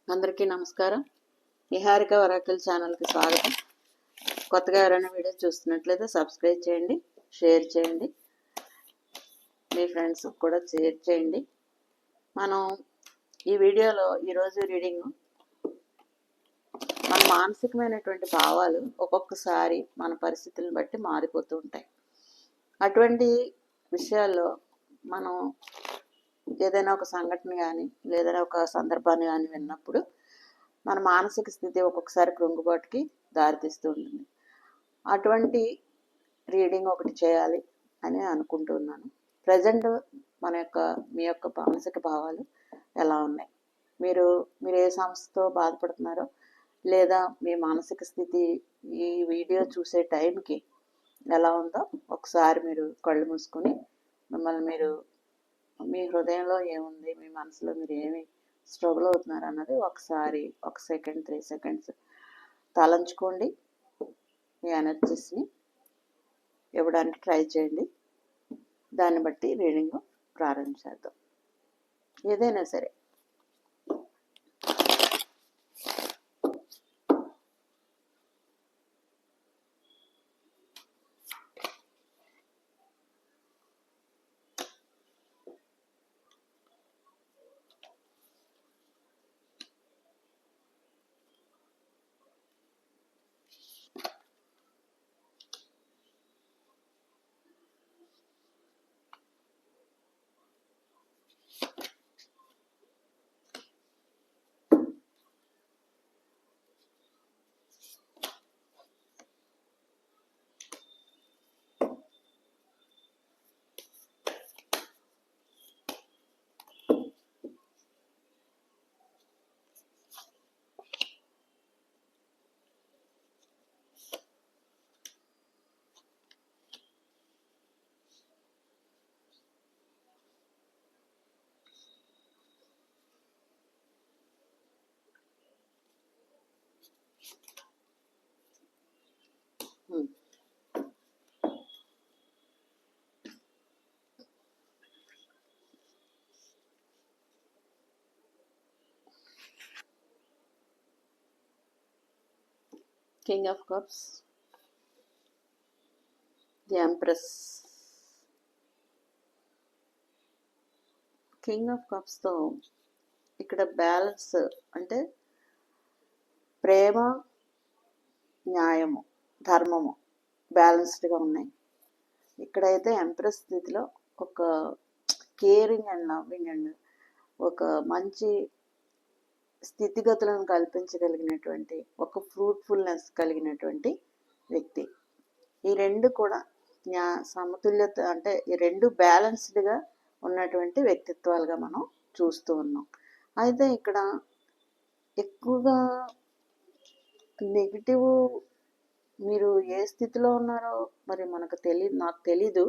అందరికీ నమస్కారం. నిహారిక వరాకల్ ఛానల్కి స్వాగతం. కొత్తగా ఎవరైనా వీడియో చూస్తున్నట్లయితే సబ్స్క్రైబ్ చేయండి, షేర్ చేయండి, మీ ఫ్రెండ్స్కి కూడా షేర్ చేయండి. మనం ఈ వీడియోలో ఈరోజు రీడింగ్ మన మానసికమైనటువంటి భావాలు ఒక్కొక్కసారి మన పరిస్థితులను బట్టి మారిపోతూ ఉంటాయి. అటువంటి విషయాల్లో మనం ఏదైనా ఒక సంఘటన కానీ లేదైనా ఒక సందర్భాన్ని కానీ విన్నప్పుడు మన మానసిక స్థితి ఒక్కొక్కసారి కృంగుబాటుకి దారితీస్తూ ఉంటుంది. అటువంటి రీడింగ్ ఒకటి చేయాలి అని అనుకుంటున్నాను. ప్రజెంట్ మీ యొక్క మానసిక భావాలు ఎలా ఉన్నాయి, మీరు ఏ సమస్యతో బాధపడుతున్నారో లేదా మీ మానసిక స్థితి ఈ వీడియో చూసే టైంకి ఎలా ఉందో ఒకసారి మీరు కళ్ళు మూసుకొని మిమ్మల్ని మీరు మీ హృదయంలో ఏముంది, మీ మనసులో మీరు ఏమి స్ట్రగుల్ అవుతున్నారు అన్నది ఒకసారి 1 సెకండ్ 3 సెకండ్స్ తలంచుకోండి. మీ ఎనర్జీస్ని ఇవ్వడానికి ట్రై చేయండి. దాన్ని బట్టి రీడింగ్ ప్రారంభించేద్దాం. ఏదైనా సరే king of cups, the empress. King of కప్స్తో ఇక్కడ బ్యాలెన్స్ అంటే ప్రేమ, న్యాయము, ధర్మము బ్యాలెన్స్డ్గా ఉన్నాయి. ఇక్కడైతే ఎంప్రెస్ స్థితిలో ఒక కేరింగ్ అండ్ లవ్వింగ్ అండ్ ఒక మంచి స్థితిగతులను కల్పించగలిగినటువంటి ఒక ఫ్రూట్ఫుల్నెస్ కలిగినటువంటి వ్యక్తి. ఈ రెండు కూడా సమతుల్యత అంటే ఈ రెండు బ్యాలెన్స్డ్గా ఉన్నటువంటి వ్యక్తిత్వాలుగా మనం చూస్తూ ఉన్నాం. అయితే ఇక్కడ ఎక్కువగా నెగిటివ్ మీరు ఏ స్థితిలో ఉన్నారో మరి నాకు తెలీదు.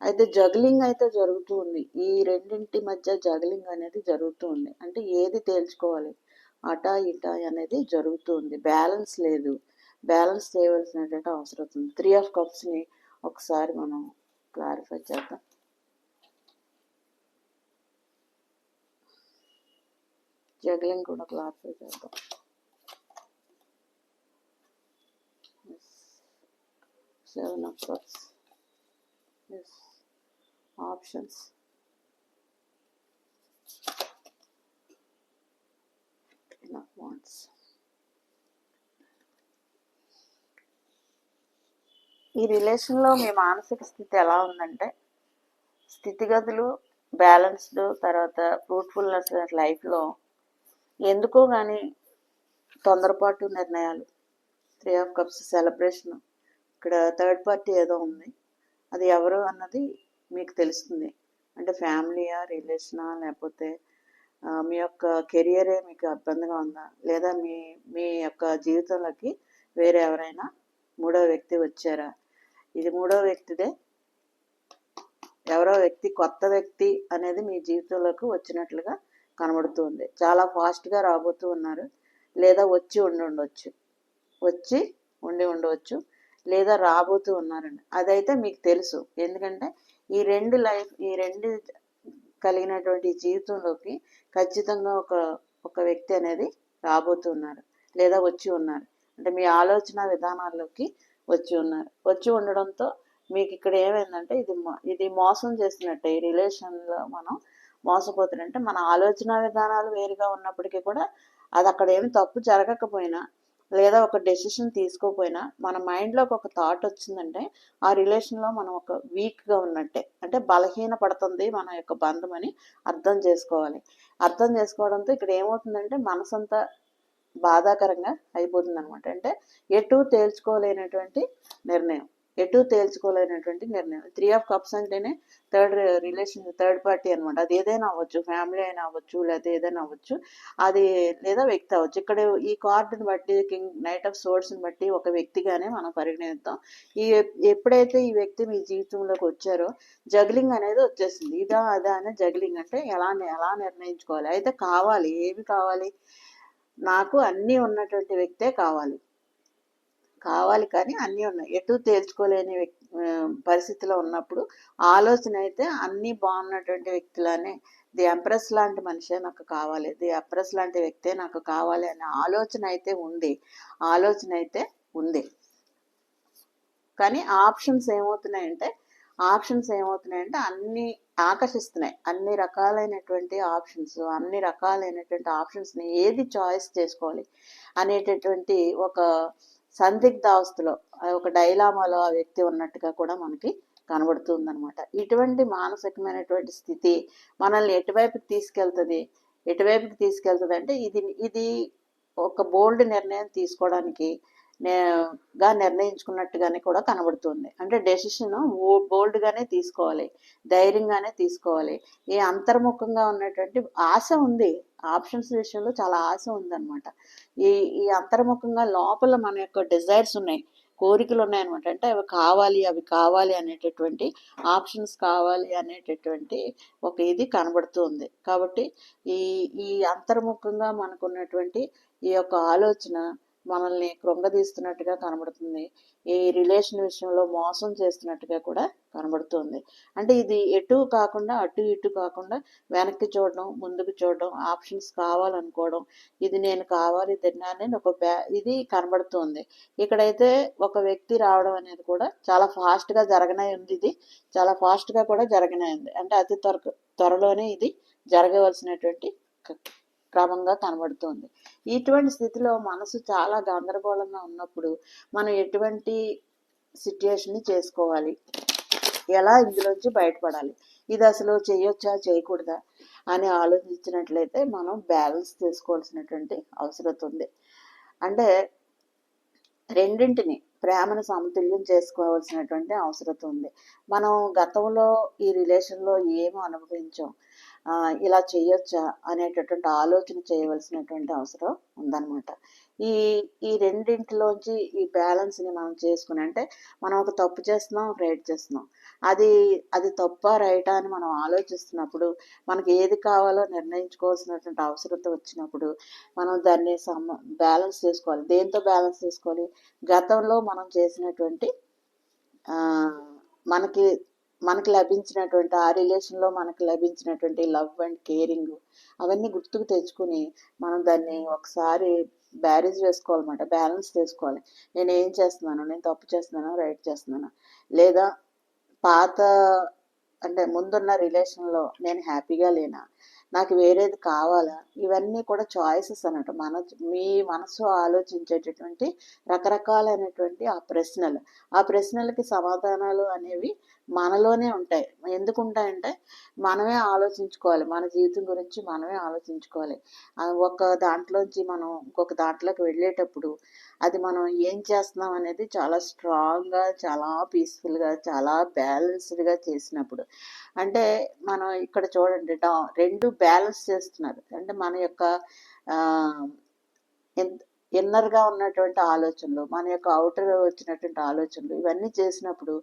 అయితే జగ్లింగ్ అయితే జరుగుతూ ఉంది. ఈ రెండింటి మధ్య జగ్లింగ్ అనేది జరుగుతూ ఉంది. అంటే ఏది తేల్చుకోవాలి, అటా ఇటా అనేది జరుగుతూ ఉంది. బ్యాలెన్స్ లేదు. బ్యాలెన్స్ చేయవలసినటువంటి అవసరం ఉంది. 3 ఆఫ్ కప్స్ని ఒకసారి మనం క్లారిఫై చేద్దాం. జగ్లింగ్ కూడా క్లారిఫై చేద్దాం. Seven of Cups. Yes. Options. Ten of Wands. ఈ రిలేషన్లో మీ మానసిక స్థితి ఎలా ఉందంటే స్థితిగతులు బ్యాలెన్స్డ్, తర్వాత ఫ్రూట్ఫుల్నెస్ లైఫ్లో ఎందుకో కానీ తొందరపాటు నిర్ణయాలు. 3 ఆఫ్ కప్స్ సెలబ్రేషన్. ఇక్కడ థర్డ్ పార్టీ ఏదో ఉంది, అది ఎవరు అన్నది మీకు తెలుస్తుంది. అంటే ఫ్యామిలీయా, రిలేషనా, లేకపోతే మీ యొక్క కెరియరే మీకు ఇబ్బందిగా ఉందా, లేదా మీ యొక్క జీవితంలోకి వేరే ఎవరైనా మూడో వ్యక్తి వచ్చారా? ఇది మూడో వ్యక్తిదే. ఎవరో వ్యక్తి, కొత్త వ్యక్తి అనేది మీ జీవితంలోకి వచ్చినట్లుగా కనబడుతుంది. చాలా ఫాస్ట్గా రాబోతూ ఉన్నారు, లేదా వచ్చి ఉండవచ్చు, లేదా రాబోతూ ఉన్నారండి. అదైతే మీకు తెలుసు. ఎందుకంటే ఈ రెండు కలిగినటువంటి జీవితంలోకి ఖచ్చితంగా ఒక ఒక వ్యక్తి అనేది రాబోతున్నారు లేదా వచ్చి ఉన్నారు. అంటే మీ ఆలోచన విధానాల్లోకి వచ్చి ఉన్నారు. వచ్చి ఉండడంతో మీకు ఇక్కడ ఏమైందంటే ఇది మోసం చేసినట్టే. ఈ రిలేషన్లో మనం మోసపోతున్నట్టే. మన ఆలోచన విధానాలు వేరుగా ఉన్నప్పటికీ కూడా అది అక్కడ ఏమి తప్పు జరగకపోయినా లేదా ఒక డెసిషన్ తీసుకోకపోయినా మన మైండ్లోకి ఒక థాట్ వచ్చిందంటే ఆ రిలేషన్లో మనం ఒక వీక్గా ఉన్నట్టే, అంటే బలహీన పడుతుంది మన యొక్క బంధం అని అర్థం చేసుకోవాలి. అర్థం చేసుకోవడంతో ఇక్కడ ఏమవుతుందంటే మనసంతా బాధాకరంగా అయిపోతుంది అనమాట. అంటే ఎటు తేల్చుకోలేనటువంటి నిర్ణయం, నిర్ణయం. 3 ఆఫ్ కప్స్ అంటేనే థర్డ్ పార్టీ అనమాట. అది ఏదైనా అవ్వచ్చు, ఫ్యామిలీ అయినా అవ్వచ్చు, లేకపోతే ఏదైనా అవ్వచ్చు, అది లేదా వ్యక్తి అవ్వచ్చు. ఇక్కడ ఈ కార్డుని బట్టి నైట్ ఆఫ్ సోర్స్ని బట్టి ఒక వ్యక్తిగానే మనం పరిగణిద్దాం. ఎప్పుడైతే ఈ వ్యక్తి మీ జీవితంలోకి వచ్చారో జగ్లింగ్ అనేది వచ్చేసింది. ఇదా అదా అనే జగ్లింగ్, అంటే ఎలా నిర్ణయించుకోవాలి. అయితే ఏమి కావాలి, నాకు అన్నీ ఉన్నటువంటి వ్యక్తే కావాలి కానీ అన్నీ ఉన్నాయి. ఎటు తేల్చుకోలేని పరిస్థితిలో ఉన్నప్పుడు ఆలోచన అయితే అన్నీ బాగున్నటువంటి వ్యక్తులానే, ది ఎంప్రెస్ లాంటి మనిషే నాకు కావాలి, ది ఎంప్రెస్ లాంటి వ్యక్తే నాకు కావాలి అనే ఆలోచన అయితే ఉంది. కానీ ఆప్షన్స్ ఏమవుతున్నాయంటే అన్ని ఆకర్షిస్తున్నాయి. అన్ని రకాలైనటువంటి ఆప్షన్స్ని ఏది చాయిస్ చేసుకోవాలి అనేటటువంటి ఒక సందిగ్ధావస్థలో, ఒక డైలామాలో ఆ వ్యక్తి ఉన్నట్టుగా కూడా మనకి కనబడుతుంది అనమాట. ఇటువంటి మానసికమైనటువంటి స్థితి మనల్ని ఎటువైపుకి తీసుకెళ్తుంది అంటే ఇది ఒక బోల్డ్ నిర్ణయం తీసుకోవడానికి నిర్ణయించుకున్నట్టుగానే కూడా కనబడుతుంది. అంటే డెసిషన్ బోల్డ్గానే తీసుకోవాలి, ధైర్యంగానే తీసుకోవాలి. ఈ అంతర్ముఖంగా ఉన్నటువంటి ఆశ ఉంది, ఆప్షన్స్ విషయంలో చాలా ఆశ ఉందన్నమాట. ఈ అంతర్ముఖంగా లోపల మన యొక్క డిజైర్స్ ఉన్నాయి, కోరికలు ఉన్నాయన్నమాట. అంటే అవి కావాలి అనేటటువంటి ఆప్షన్స్ కావాలి అనేటటువంటి ఒక ఇది కనబడుతుంది. కాబట్టి ఈ అంతర్ముఖంగా మనకున్నటువంటి ఈ యొక్క ఆలోచన మనల్ని కృంగదీస్తున్నట్టుగా కనబడుతుంది. ఈ రిలేషన్ విషయంలో మోసం చేస్తున్నట్టుగా కూడా కనబడుతుంది. అంటే ఇది ఎటు కాకుండా అటు ఇటు కాకుండా వెనక్కి చూడడం, ముందుకు చూడడం, ఆప్షన్స్ కావాలనుకోవడం, ఇది నేను కావాలి తిన్నానని ఇది కనబడుతుంది. ఇక్కడైతే ఒక వ్యక్తి రావడం అనేది కూడా చాలా ఫాస్ట్గా ఉంది. ఇది చాలా ఫాస్ట్గా కూడా ఉంది. అంటే అతి త్వరలోనే ఇది జరగవలసినటువంటి క్రమంగా కనబడుతుంది. ఇటువంటి స్థితిలో మనసు చాలా గందరగోళంగా ఉన్నప్పుడు మనం ఎటువంటి సిట్యుయేషన్ని చేసుకోవాలి, ఎలా ఇందులోంచి బయటపడాలి, ఇది అసలు చేయొచ్చా చేయకూడదా అని ఆలోచించినట్లయితే మనం బ్యాలెన్స్ చేసుకోవాల్సినటువంటి అవసరం ఉంది. అంటే రెండింటిని ప్రేమను సమతుల్యం చేసుకోవాల్సినటువంటి అవసరం ఉంది. మనం గతంలో ఈ రిలేషన్లో ఏమో అనుభవించాం, ఇలా చేయొచ్చా అనేటటువంటి ఆలోచన చేయవలసినటువంటి అవసరం ఉందన్నమాట. ఈ రెండింటిలోంచి ఈ బ్యాలెన్స్ని మనం చేసుకుని, అంటే మనం ఒక తప్పు చేస్తున్నాం, రైట్ చేస్తున్నాం, అది తప్పా రైటా అని మనం ఆలోచిస్తున్నప్పుడు, మనకి ఏది కావాలో నిర్ణయించుకోవాల్సినటువంటి అవసరత వచ్చినప్పుడు మనం దాన్ని బ్యాలెన్స్ చేసుకోవాలి. దేంతో బ్యాలెన్స్ చేసుకోవాలి? గతంలో మనం చేసినటువంటి మనకి లభించినటువంటి ఆ రిలేషన్లో మనకి లభించినటువంటి లవ్ అండ్ కేరింగ్ అవన్నీ గుర్తుకు తెచ్చుకుని మనం దాన్ని ఒకసారి బ్యారేజ్ వేసుకోవాలన్నమాట, బ్యాలెన్స్ చేసుకోవాలి. నేను ఏం చేస్తున్నాను, నేను తప్పు చేస్తున్నానా, రైట్ చేస్తున్నానా, లేదా పాత అంటే ముందున్న రిలేషన్లో నేను హ్యాపీగా లేనా, నాకు వేరేది కావాలా, ఇవన్నీ కూడా చాయిసెస్ అన్నట్టు. మీ మనసు ఆలోచించేటటువంటి రకరకాలైనటువంటి ఆ ప్రశ్నలకి సమాధానాలు అనేవి మనలోనే ఉంటాయి. ఎందుకు ఉంటాయంటే మనమే ఆలోచించుకోవాలి, మన జీవితం గురించి మనమే ఆలోచించుకోవాలి. ఒక దాంట్లోంచి మనం ఇంకొక దాంట్లోకి వెళ్ళేటప్పుడు అది మనం ఏం చేస్తున్నాం అనేది చాలా స్ట్రాంగ్గా, చాలా పీస్ఫుల్గా, చాలా బ్యాలెన్స్డ్గా చేసినప్పుడు, అంటే మనం ఇక్కడ చూడండి రెండు బ్యాలెన్స్ చేస్తున్నారు. అంటే మన యొక్క ఇన్నర్గా ఉన్నటువంటి ఆలోచనలు, మన యొక్క అవుటర్ వచ్చినటువంటి ఆలోచనలు, ఇవన్నీ చేసినప్పుడు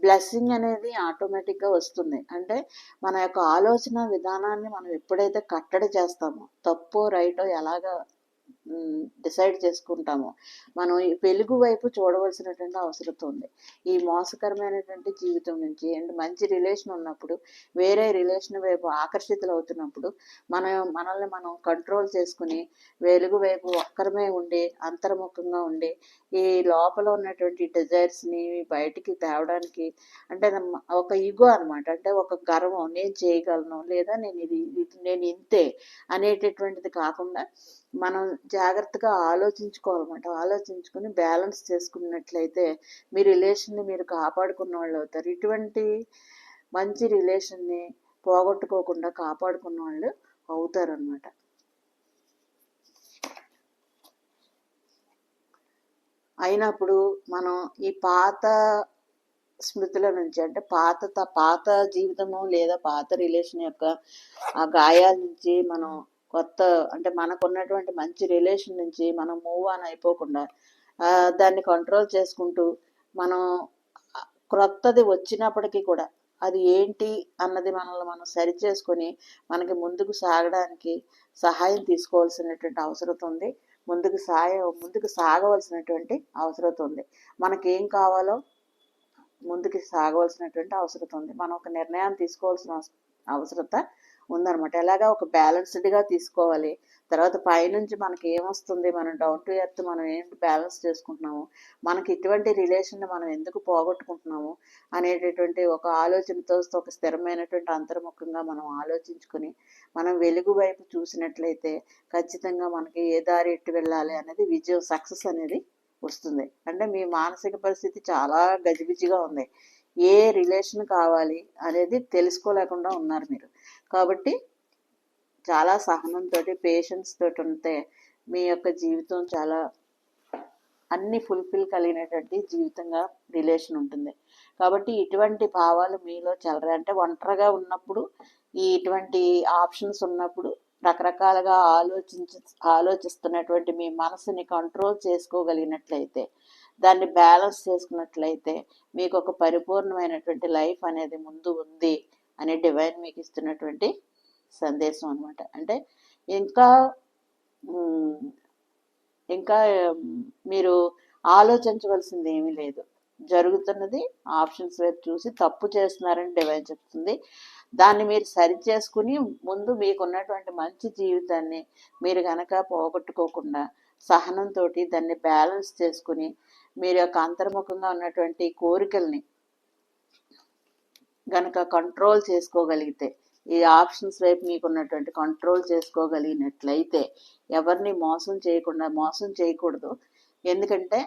బ్లెస్సింగ్ అనేది ఆటోమేటిక్గా వస్తుంది. అంటే మన యొక్క ఆలోచన విధానాన్ని మనం ఎప్పుడైతే కట్టడి చేస్తామో, తప్పో రైటో ఎలాగా డిసైడ్ చేసుకుంటామో మనం ఈ వెలుగు వైపు చూడవలసినటువంటి అవసరం ఉంది. ఈ మోసకరమైనటువంటి జీవితం నుంచి అండ్ మంచి రిలేషన్ ఉన్నప్పుడు వేరే రిలేషన్ వైపు ఆకర్షితులు అవుతున్నప్పుడు మనల్ని మనం కంట్రోల్ చేసుకుని వెలుగు వైపు ఒక్కరమే ఉండి అంతర్ముఖంగా ఉండి ఈ లోపల ఉన్నటువంటి డిజైర్స్ని బయటికి తేవడానికి అంటే ఒక ఈగో అనమాట, అంటే ఒక గర్వం, నేను చేయగలను లేదా నేను ఇంతే అనేటటువంటిది కాకుండా మనం జాగ్రత్తగా ఆలోచించుకోవాలన్నమాట. ఆలోచించుకుని బ్యాలెన్స్ చేసుకున్నట్లయితే మీ రిలేషన్ని మీరు కాపాడుకున్న వాళ్ళు అవుతారు. ఇటువంటి మంచి రిలేషన్ని పోగొట్టుకోకుండా కాపాడుకున్న వాళ్ళు అవుతారనమాట. అయినప్పుడు మనం ఈ పాత స్మృతుల నుంచి అంటే పాత జీవితము లేదా పాత రిలేషన్ యొక్క ఆ గాయాల నుంచి మనం కొత్త అంటే మనకున్నటువంటి మంచి రిలేషన్ నుంచి మనం మూవ్ ఆన్ అయిపోకుండా దాన్ని కంట్రోల్ చేసుకుంటూ మనం క్రొత్తది వచ్చినప్పటికీ కూడా అది ఏంటి అన్నది మనల్ని మనం సరి చేసుకొని మనకి ముందుకు సాగడానికి సహాయం తీసుకోవాల్సినటువంటి అవసరం ఉంది. ముందుకు సాగవలసినటువంటి అవసరం ఉంది. మనకేం కావాలో ముందుకు సాగవలసినటువంటి అవసరం ఉంది. మనం ఒక నిర్ణయం తీసుకోవాల్సిన అవసరత ఉందన్నమాట. ఎలాగా ఒక బ్యాలెన్స్డ్గా తీసుకోవాలి. తర్వాత పైనుంచి మనకి ఏమొస్తుంది, మనం డౌన్ టు ఎర్త్ మనం ఏంటి బ్యాలెన్స్ చేసుకుంటున్నాము, మనకి ఇటువంటి రిలేషన్ మనం ఎందుకు పోగొట్టుకుంటున్నాము అనేటటువంటి ఒక ఆలోచనతో ఒక స్థిరమైనటువంటి అంతర్ముఖంగా మనం ఆలోచించుకుని మనం వెలుగు వైపు చూసినట్లయితే ఖచ్చితంగా మనకి ఏ దారి ఎట్టు వెళ్ళాలి అనేది విజయం, సక్సెస్ అనేది వస్తుంది. అంటే మీ మానసిక పరిస్థితి చాలా గజిబిజిగా ఉంది, ఏ రిలేషన్ కావాలి అనేది తెలుసుకోలేకుండా ఉన్నారు మీరు. కాబట్టి చాలా సహనంతో పేషెన్స్ తోటి ఉంటే మీ యొక్క జీవితం చాలా అన్ని ఫుల్ఫిల్ కలిగినటువంటి జీవితంగా రిలేషన్ ఉంటుంది. కాబట్టి ఇటువంటి భావాలు మీలో చల్లరా అంటే ఒంటరిగా ఉన్నప్పుడు ఇటువంటి ఆప్షన్స్ ఉన్నప్పుడు రకరకాలుగా ఆలోచిస్తున్నటువంటి మీ మనసుని కంట్రోల్ చేసుకోగలిగినట్లయితే, దాన్ని బ్యాలెన్స్ చేసుకున్నట్లయితే మీకు ఒక పరిపూర్ణమైనటువంటి లైఫ్ అనేది ముందు ఉంది అనే డివైన్ మీకు ఇస్తున్నటువంటి సందేశం అనమాట. అంటే ఇంకా మీరు ఆలోచించవలసింది ఏమీ లేదు. జరుగుతున్నది ఆప్షన్స్ వైపు చూసి తప్పు చేస్తున్నారని డివైన్ చెప్తుంది. దాన్ని మీరు సరి చేసుకుని ముందు మీకున్నటువంటి మంచి జీవితాన్ని మీరు కనుక పోగొట్టుకోకుండా సహనంతో దాన్ని బ్యాలెన్స్ చేసుకుని మీరు యొక్క అంతర్ముఖంగా ఉన్నటువంటి కోరికల్ని గనక కంట్రోల్ చేసుకోగలిగితే, ఈ ఆప్షన్స్ వైపు మీకు ఉన్నటువంటి కంట్రోల్ చేసుకోగలిగినట్లయితే ఎవరిని మోసం చేయకూడదు. ఎందుకంటే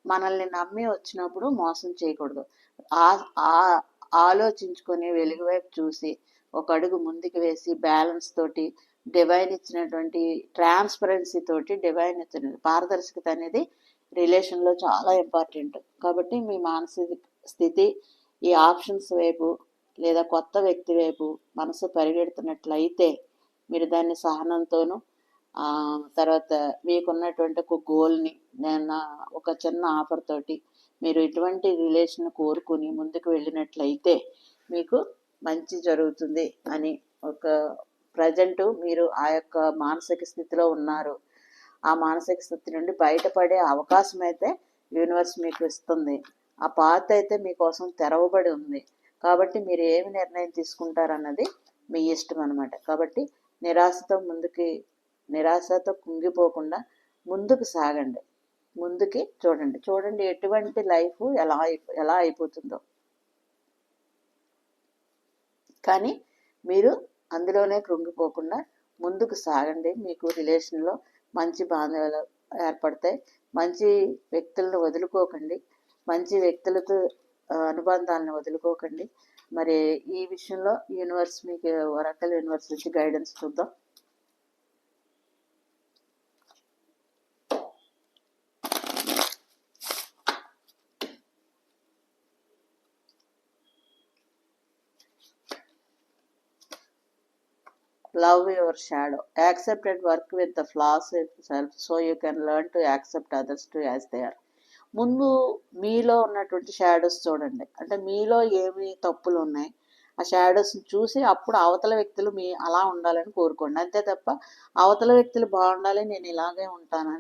మనల్ని నమ్మి వచ్చినప్పుడు మోసం చేయకూడదు. ఆలోచించుకొని వెలుగు వైపు చూసి ఒక అడుగు ముందుకు వేసి బ్యాలెన్స్ తోటి డివైన్ ఇచ్చినటువంటి ట్రాన్స్పరెన్సీ తోటి డివైన్ ఇచ్చిన పారదర్శకత అనేది రిలేషన్లో చాలా ఇంపార్టెంట్. కాబట్టి మీ మానసిక స్థితి ఈ ఆప్షన్స్ వైపు లేదా కొత్త వ్యక్తి వైపు మనసు పరిగెడుతున్నట్లయితే మీరు దాన్ని సహనంతోనూ తర్వాత మీకున్నటువంటి ఒక గోల్ని నేను ఒక చిన్న ఆఫర్ తోటి మీరు ఇటువంటి రిలేషన్ కోరుకుని ముందుకు వెళ్ళినట్లయితే మీకు మంచి జరుగుతుంది అని ఒక ప్రజెంట్ మీరు ఆ యొక్క మానసిక స్థితిలో ఉన్నారు. ఆ మానసిక స్థితి నుండి బయటపడే అవకాశం అయితే యూనివర్స్ మీకు ఇస్తుంది. ఆ పాత అయితే మీకోసం తెరవబడి ఉంది. కాబట్టి మీరు ఏమి నిర్ణయం తీసుకుంటారన్నది మీ ఇష్టం అనమాట. కాబట్టి నిరాశతో కుంగిపోకుండా ముందుకు సాగండి, ముందుకి చూడండి ఎటువంటి లైఫ్ ఎలా అయిపోతుందో. కానీ మీరు అందులోనే కృంగిపోకుండా ముందుకు సాగండి. మీకు రిలేషన్లో మంచి బాంధవ్యాలు ఏర్పడతాయి. మంచి వ్యక్తులను వదులుకోకండి, మంచి వ్యక్తులతో అనుబంధాలను వదులుకోకండి. మరి ఈ విషయంలో యూనివర్స్ మీకు ఒరాకల్ యూనివర్స్ నుంచి గైడెన్స్ చూద్దాం. Love your shadow. Accept and work with the flaws itself so you can learn to accept others too as they are. ముందు మీలో ఉన్నటువంటి షాడోస్ చూడండి. అంటే మీలో ఏమి తప్పులు ఉన్నాయి ఆ షాడోస్ని చూసి అప్పుడు అవతల వ్యక్తులు మీ అలా ఉండాలని కోరుకోండి. అంతే తప్ప అవతల వ్యక్తులు బాగుండాలి, నేను ఇలాగే ఉంటాను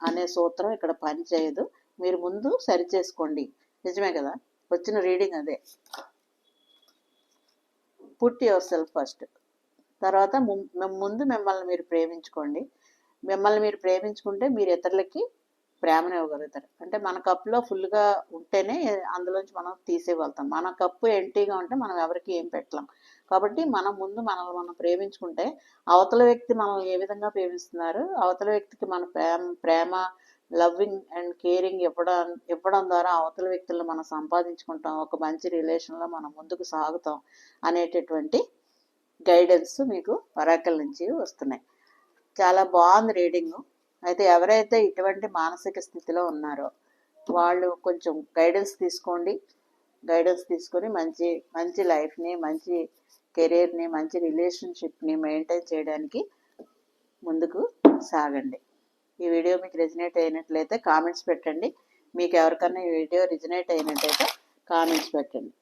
అనే సూత్రం ఇక్కడ పని చేయదు. మీరు ముందు సరి చేసుకోండి. నిజమే కదా, వచ్చిన రీడింగ్ అదే. Put your self first. తర్వాత ముందు మిమ్మల్ని మీరు ప్రేమించుకోండి. మిమ్మల్ని మీరు ప్రేమించుకుంటే మీరు ఇతరులకి ప్రేమను ఇవ్వగలుగుతారు. అంటే మన కప్పులో ఫుల్గా ఉంటేనే అందులోంచి మనం తీసేయగలుగుతాం. మన కప్పు ఎంటీగా ఉంటే మనం ఎవరికి ఏం పెట్టలేం. కాబట్టి మనం ముందు మనల్ని మనం ప్రేమించుకుంటే అవతల వ్యక్తి మనల్ని ఏ విధంగా ప్రేమిస్తున్నారు, అవతల వ్యక్తికి మన ప్రేమ లవ్వింగ్ అండ్ కేరింగ్ ఇవ్వడం ద్వారా అవతల వ్యక్తులను మనం సంపాదించుకుంటాం, ఒక మంచి రిలేషన్లో మనం ముందుకు సాగుతాం అనేటటువంటి గైడెన్స్ మీకు వరాకల్ నుంచి వస్తున్నాయి. చాలా బాగుంది రీడింగు. అయితే ఎవరైతే ఇటువంటి మానసిక స్థితిలో ఉన్నారో వాళ్ళు కొంచెం గైడెన్స్ తీసుకోండి. గైడెన్స్ తీసుకొని మంచి మంచి లైఫ్ని, మంచి కెరీర్ని, మంచి రిలేషన్షిప్ని మెయింటైన్ చేయడానికి ముందుకు సాగండి. ఈ వీడియో మీకు రెజినేట్ అయినట్లయితే కామెంట్స్ పెట్టండి. మీకు ఎవరికన్నా ఈ వీడియో రెజినేట్ అయినట్లయితే కామెంట్స్ పెట్టండి.